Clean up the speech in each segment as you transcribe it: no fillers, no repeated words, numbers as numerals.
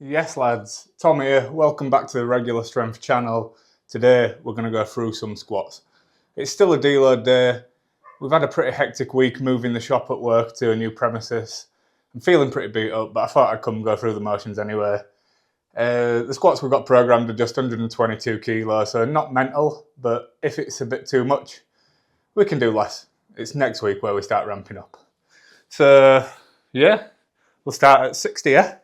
Yes lads, Tom here, welcome back to the Regular Strength channel. Today we're going to go through some squats. It's still a deload day. We've had a pretty hectic week moving the shop at work to a new premises. I'm feeling pretty beat up, but I thought I'd come go through the motions anyway. The squats we've got programmed are just 122 kilos, so not mental, but if it's a bit too much, we can do less. It's next week where we start ramping up. So yeah, we'll start at 60, yeah?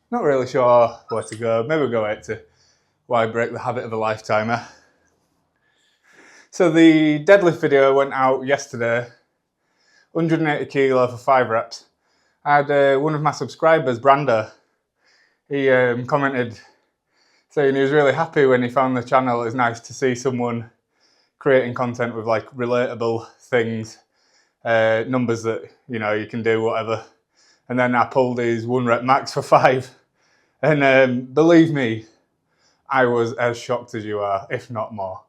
Not really sure where to go. Maybe we'll go 80. Why break the habit of a lifetime, eh? So the deadlift video went out yesterday. 180 kilo for 5 reps. I had one of my subscribers, Brando, he commented saying he was really happy when he found the channel. It was nice to see someone creating content with like relatable things, numbers that you can do, whatever. And then I pulled his 1 rep max for 5. And believe me, I was as shocked as you are, if not more.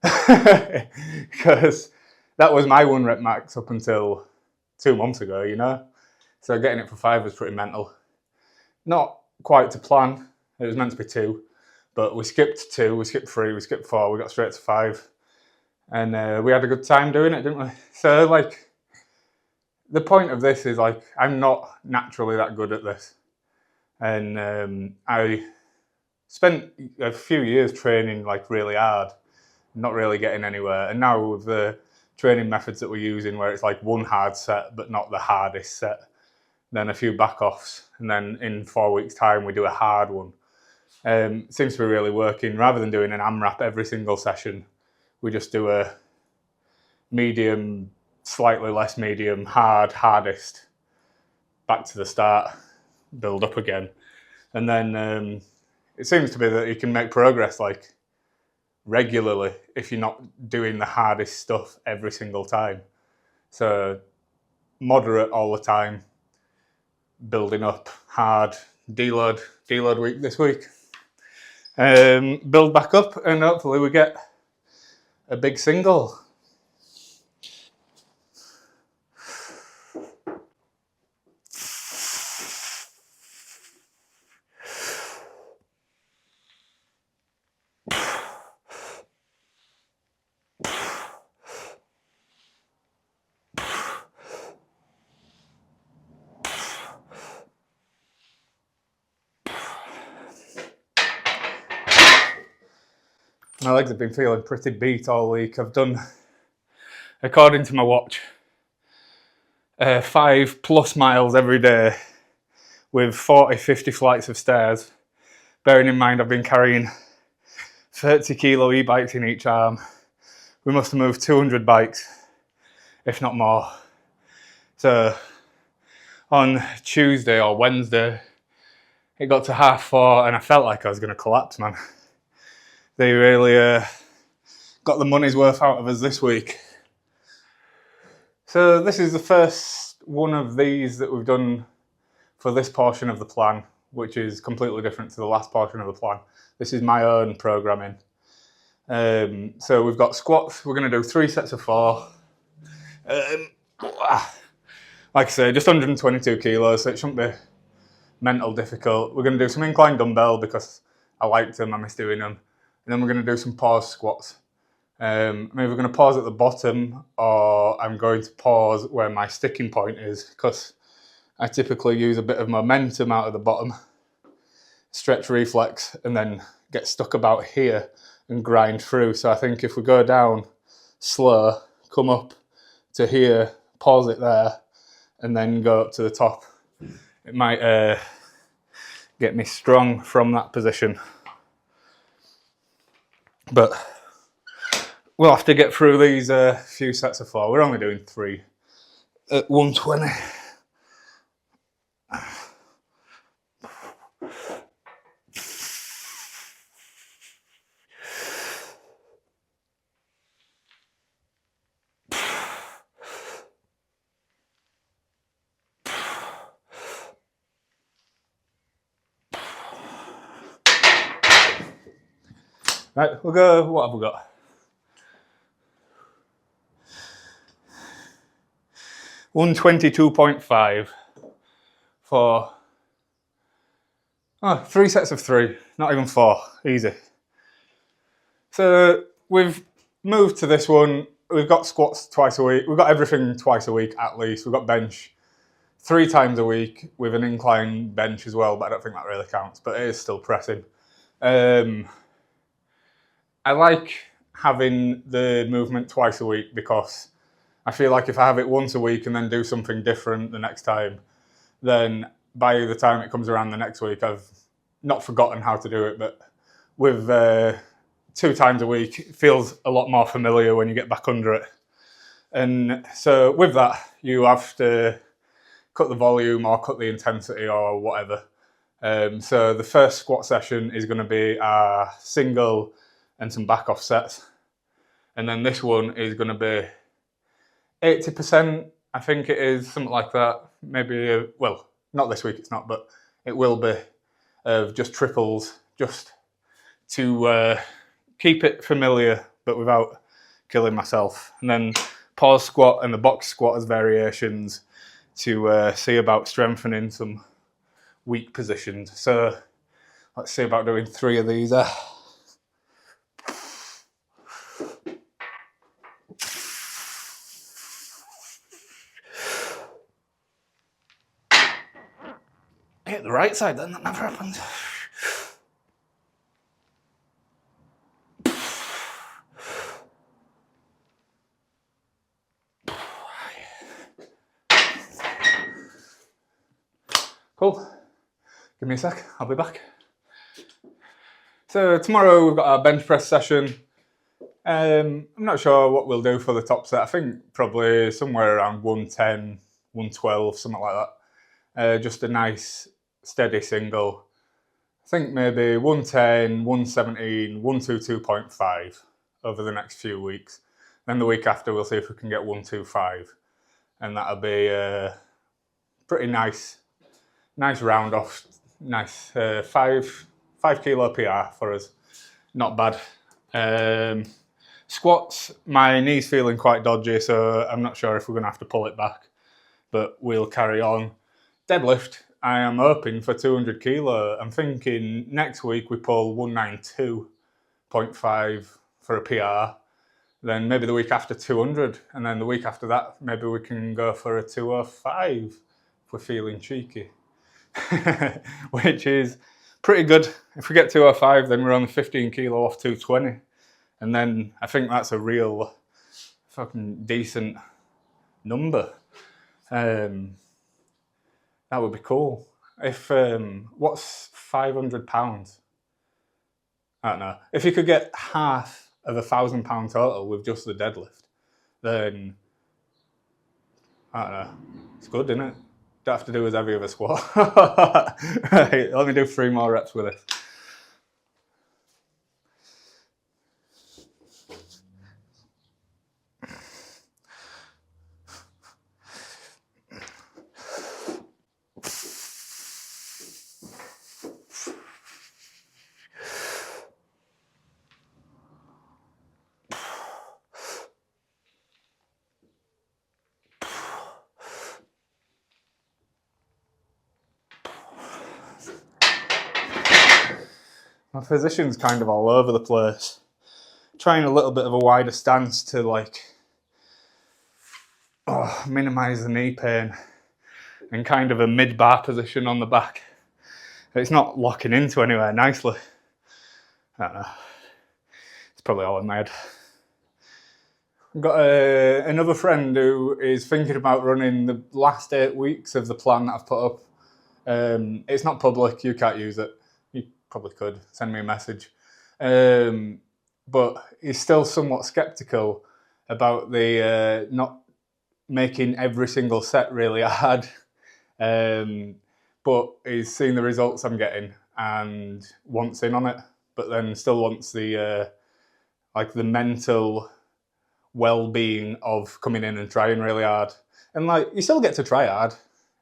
Because that was my 1 rep max up until 2 months ago, So getting it for 5 was pretty mental. Not quite to plan. It was meant to be 2, but we skipped 2, we skipped 3, we skipped 4, we got straight to 5. And we had a good time doing it, didn't we? So like, the point of this is like, I'm not naturally that good at this. And I spent a few years training like really hard, not really getting anywhere. And now with the training methods that we're using, where it's like 1 hard set, but not the hardest set, then a few back offs, and then in 4 weeks' time we do a hard one. Seems to be really working. Rather than doing an AMRAP every single session, we just do a medium, slightly less medium, hard, hardest, back to the start, build up again. And then it seems to be that you can make progress like regularly if you're not doing the hardest stuff every single time. So moderate all the time, building up, hard, deload week this week. Build back up, and hopefully we get a big single. My legs have been feeling pretty beat all week. I've done, according to my watch, 5+ miles every day with 40-50 flights of stairs. Bearing in mind I've been carrying 30 kilo e-bikes in each arm. We must have moved 200 bikes, if not more. So on Tuesday or Wednesday, it got to 4:30 and I felt like I was going to collapse, man. They really got the money's worth out of us this week. So this is the first one of these that we've done for this portion of the plan, which is completely different to the last portion of the plan. This is my own programming. So we've got squats. We're going to do 3 sets of 4. Like I say, just 122 kilos, so it shouldn't be mental difficult. We're going to do some incline dumbbell because I liked them, I miss doing them. And then we're going to do some pause squats. I'm either going to pause at the bottom or I'm going to pause where my sticking point is, because I typically use a bit of momentum out of the bottom, stretch reflex, and then get stuck about here and grind through. So I think if we go down slow, come up to here, pause it there, and then go up to the top, it might get me strong from that position. But we'll have to get through these few sets of 4. We're only doing 3 at 120. Right, we'll go, what have we got? $122.5 for 3 sets of 3, not even 4, easy. So we've moved to this one. We've got squats twice a week. We've got everything twice a week at least. We've got bench 3 times a week with an incline bench as well, but I don't think that really counts, but it is still pressing. I like having the movement twice a week because I feel like if I have it once a week and then do something different the next time, then by the time it comes around the next week, I've not forgotten how to do it, but with 2 times a week, it feels a lot more familiar when you get back under it. And so with that, you have to cut the volume or cut the intensity or whatever. So the first squat session is going to be a single and some back off sets. And then this one is going to be 80%, I think it is, something like that. Maybe, well, not this week, it's not, but it will be of just triples, just to keep it familiar, but without killing myself. And then pause squat and the box squat as variations to see about strengthening some weak positions. So let's see about doing 3 of these. Hit the right side then, that never happened. Cool. Give me a sec, I'll be back. So tomorrow we've got our bench press session. I'm not sure what we'll do for the top set. I think probably somewhere around 110, 112, something like that. Just a nice steady single. I think maybe 110, 117, 122.5 over the next few weeks. Then the week after we'll see if we can get 125. And that'll be a pretty nice round off. Nice 5 kilo PR for us. Not bad. Squats, my knee's feeling quite dodgy, so I'm not sure if we're going to have to pull it back, but we'll carry on. Deadlift, I am hoping for 200 kilo. I'm thinking next week we pull 192.5 for a PR, then maybe the week after 200, and then the week after that maybe we can go for a 205 if we're feeling cheeky. Which is pretty good. If we get 205, then we're only 15 kilo off 220. And then I think that's a real fucking decent number. That would be cool. If, what's £500? I don't know. If you could get half of £1,000 total with just the deadlift, then, I don't know. It's good, isn't it? Don't have to do as heavy of a squat. Right, let me do 3 more reps with it. My position's kind of all over the place. Trying a little bit of a wider stance to minimise the knee pain, and kind of a mid-bar position on the back. It's not locking into anywhere nicely. I don't know. It's probably all in my head. I've got another friend who is thinking about running the last 8 weeks of the plan that I've put up. It's not public, you can't use it. You probably could, send me a message. But he's still somewhat sceptical about the not making every single set really hard. But he's seen the results I'm getting and wants in on it, but then still wants the the mental well-being of coming in and trying really hard. And you still get to try hard.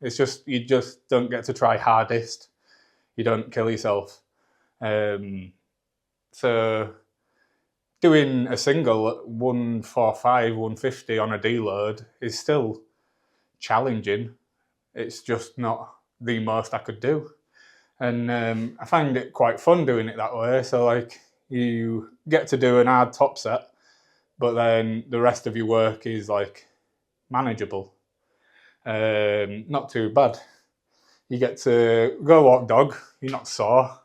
It's just, you just don't get to try hardest. You don't kill yourself. So doing a single at 145, 150 on a deload is still challenging. It's just not the most I could do. And I find it quite fun doing it that way. So like you get to do an hard top set, but then the rest of your work is like manageable. Not too bad. You get to go walk dog, you're not sore,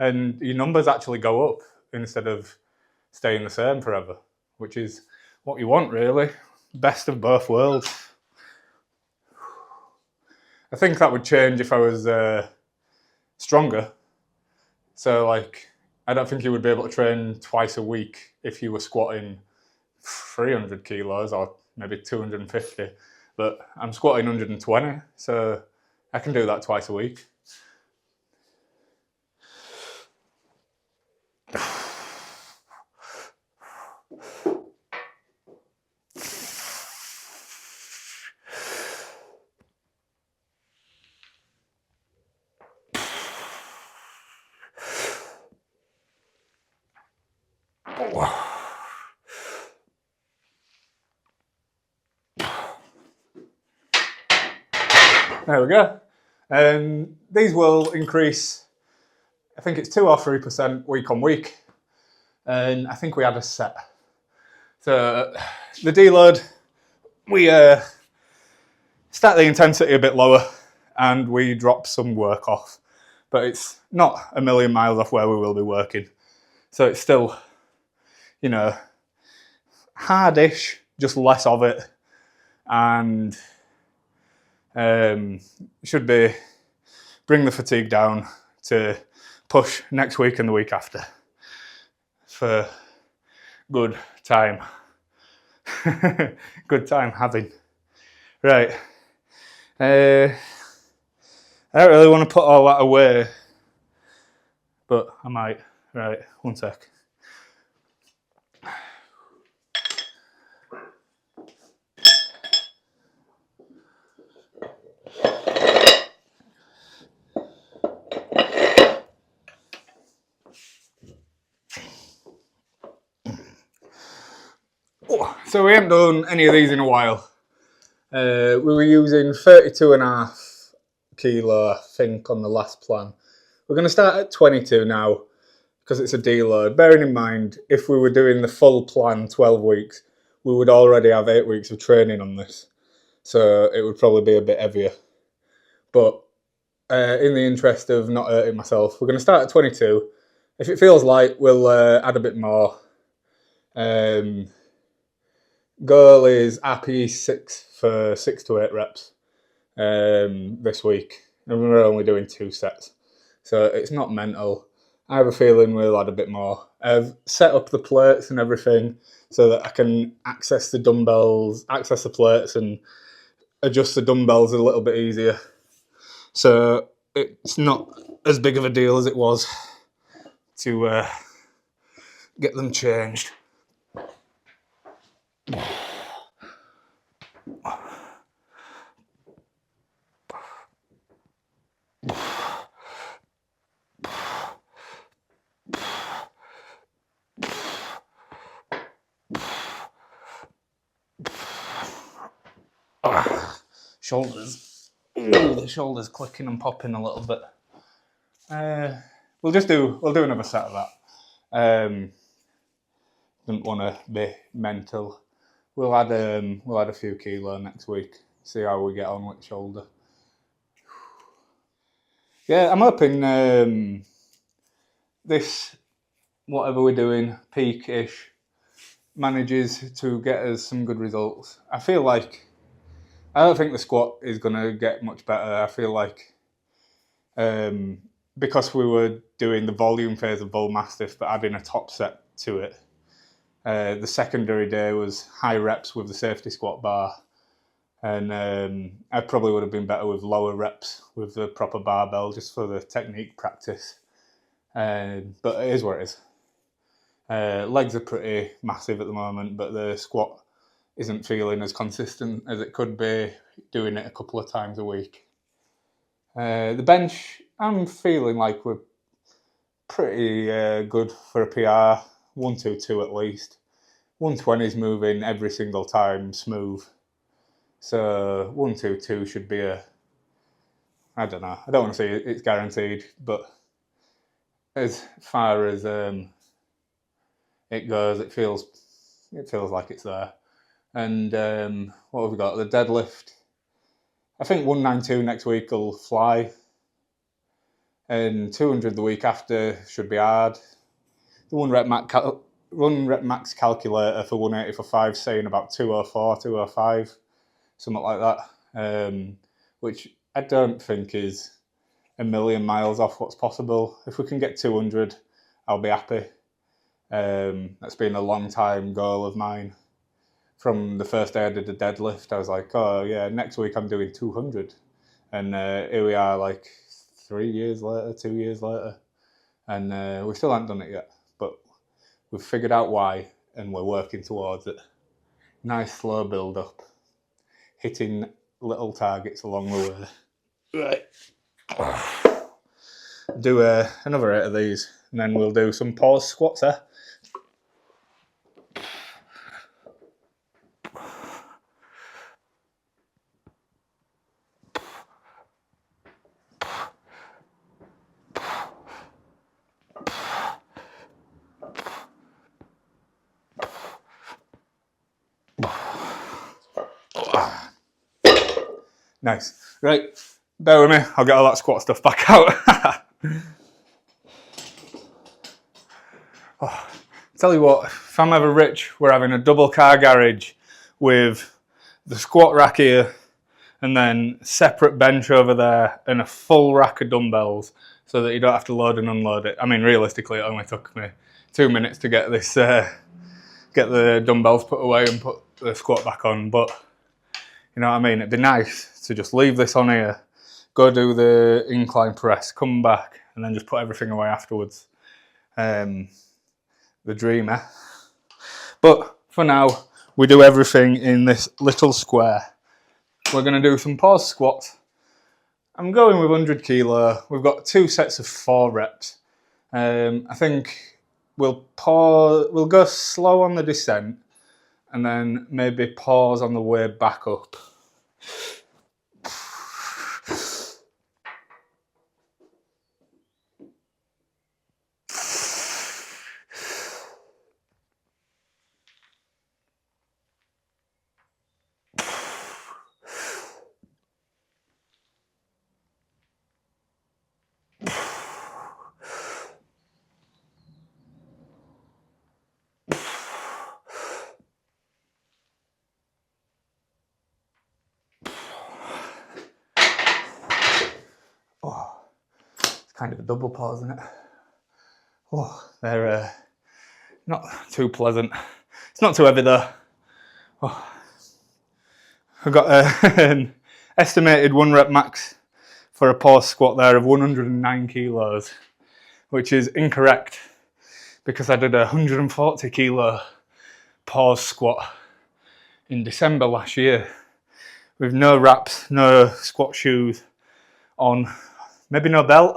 and your numbers actually go up instead of staying the same forever, which is what you want, really. Best of both worlds. I think that would change if I was stronger. So, like, I don't think you would be able to train twice a week if you were squatting 300 kilos or maybe 250. But I'm squatting 120, so I can do that twice a week. There we go. These will increase, I think it's 2 or 3% week on week. And I think we had a set. So the deload, we start the intensity a bit lower and we drop some work off. But it's not a million miles off where we will be working. So it's still, you know, hardish, just less of it. And should be bring the fatigue down to push next week and the week after for good time. Good time having. Right. I don't really want to put all that away, but I might. Right, one sec. So we haven't done any of these in a while. We were using 32.5 kilo, I think, on the last plan. We're going to start at 22 now because it's a deload. Bearing in mind, if we were doing the full plan 12 weeks, we would already have 8 weeks of training on this. So it would probably be a bit heavier. But in the interest of not hurting myself, we're going to start at 22. If it feels light, we'll add a bit more. Goal is happy 6 for 6 to 8 reps this week, and we're only doing 2 sets, so it's not mental. I have a feeling we'll add a bit more. I've set up the plates and everything so that I can access the dumbbells, access the plates, and adjust the dumbbells a little bit easier. So it's not as big of a deal as it was to get them changed. Shoulders. Ooh, the shoulders clicking and popping a little bit. We'll do another set of that. Didn't want to be mental. We'll add a few kilo next week. See how we get on with shoulder. Yeah, I'm hoping this, whatever we're doing, peak-ish, manages to get us some good results. I feel like I don't think the squat is going to get much better. I feel like because we were doing the volume phase of Bull Mastiff but adding a top set to it, the secondary day was high reps with the safety squat bar, and I probably would have been better with lower reps with the proper barbell just for the technique practice. But it is what it is. Legs are pretty massive at the moment, but the squat isn't feeling as consistent as it could be doing it a couple of times a week. The bench, I'm feeling like we're pretty good for a PR. 122 at least. 120 is moving every single time smooth. So 122 should be I don't know. I don't want to say it's guaranteed, but as far as it goes, it feels like it's there. And what have we got? The deadlift. I think 192 next week will fly, and 200 the week after should be hard. The one rep max calculator for 180 for 5 saying about 204, 205, something like that, which I don't think is a million miles off what's possible. If we can get 200, I'll be happy. That's been a long time goal of mine. From the first day I did the deadlift, I was like, oh yeah, next week I'm doing 200. And here we are like 3 years later, 2 years later, and we still haven't done it yet. But we've figured out why, and we're working towards it. Nice slow build up, hitting little targets along the way. Right. Do another 8 of these, and then we'll do some pause squats there. Nice. Right, bear with me, I'll get all that squat stuff back out. Tell you what, if I'm ever rich, we're having a double car garage with the squat rack here and then separate bench over there and a full rack of dumbbells so that you don't have to load and unload it. I mean, realistically, it only took me 2 minutes to get this, get the dumbbells put away and put the squat back on, but you know what I mean? It'd be nice to just leave this on here, go do the incline press, come back, and then just put everything away afterwards. The dream, eh? But for now, we do everything in this little square. We're going to do some pause squats. I'm going with 100 kilo. We've got 2 sets of 4 reps. I think we'll go slow on the descent, and then maybe pause on the way back up. Oh, it's kind of a double pause, isn't it? Oh, they're not too pleasant. It's not too heavy though. Oh. I've got an estimated 1 rep max for a pause squat there of 109 kilos, which is incorrect because I did a 140 kilo pause squat in December last year with no wraps, no squat shoes on, maybe no belt,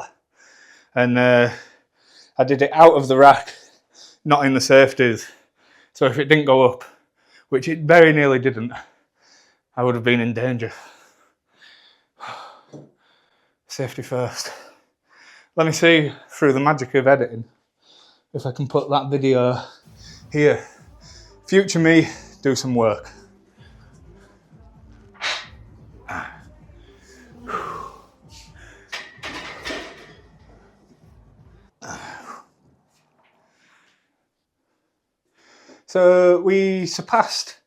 and I did it out of the rack, not in the safeties. So if it didn't go up, which it very nearly didn't, I would have been in danger. Safety first. Let me see through the magic of editing if I can put that video here. Future me, do some work. So we surpassed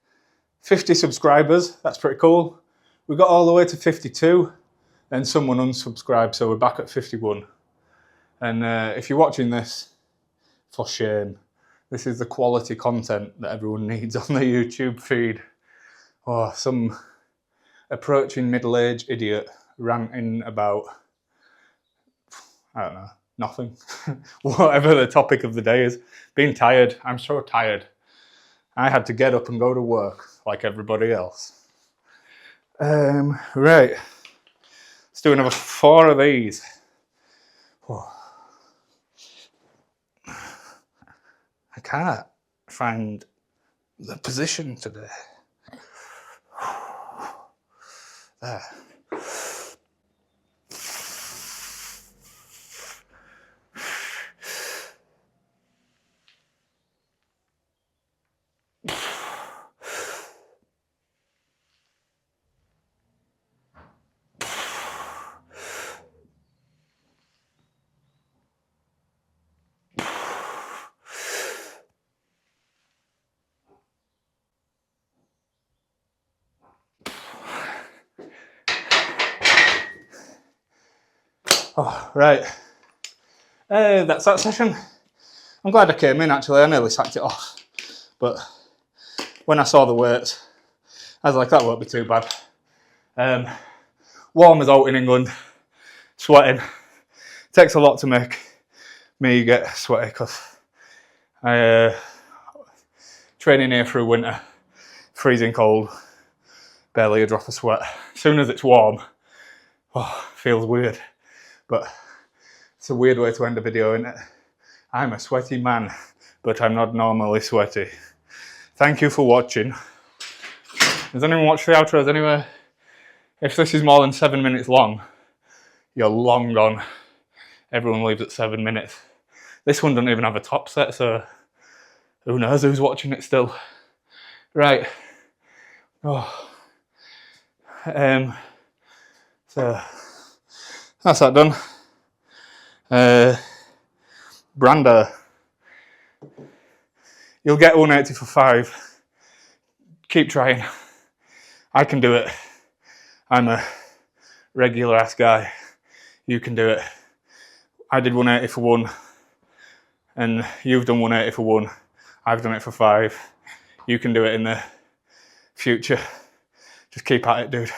50 subscribers, that's pretty cool. We got all the way to 52, then someone unsubscribed, so we're back at 51. And if you're watching this, for shame. This is the quality content that everyone needs on the YouTube feed. Or some approaching middle-aged idiot ranting about, I don't know, nothing. Whatever the topic of the day is. Being tired, I'm so tired. I had to get up and go to work like everybody else. Right, let's do another 4 of these. Oh. I can't find the position today. There. Oh, right. That's that session. I'm glad I came in actually, I nearly sacked it off. But when I saw the weights, I was like, that won't be too bad. Warm as out in England, sweating. Takes a lot to make me get sweaty because I training here through winter, freezing cold, barely a drop of sweat. As soon as it's warm, feels weird. But it's a weird way to end a video, isn't it? I'm a sweaty man, but I'm not normally sweaty. Thank you for watching. Has anyone watched the outros anyway? If this is more than 7 minutes long, you're long gone. Everyone leaves at 7 minutes. This one doesn't even have a top set, so who knows who's watching it still. Right. So that's that done. Brander. You'll get 180 for 5. Keep trying. I can do it. I'm a regular ass guy. You can do it. I did 180 for 1. And you've done 180 for 1. I've done it for 5. You can do it in the future. Just keep at it, dude.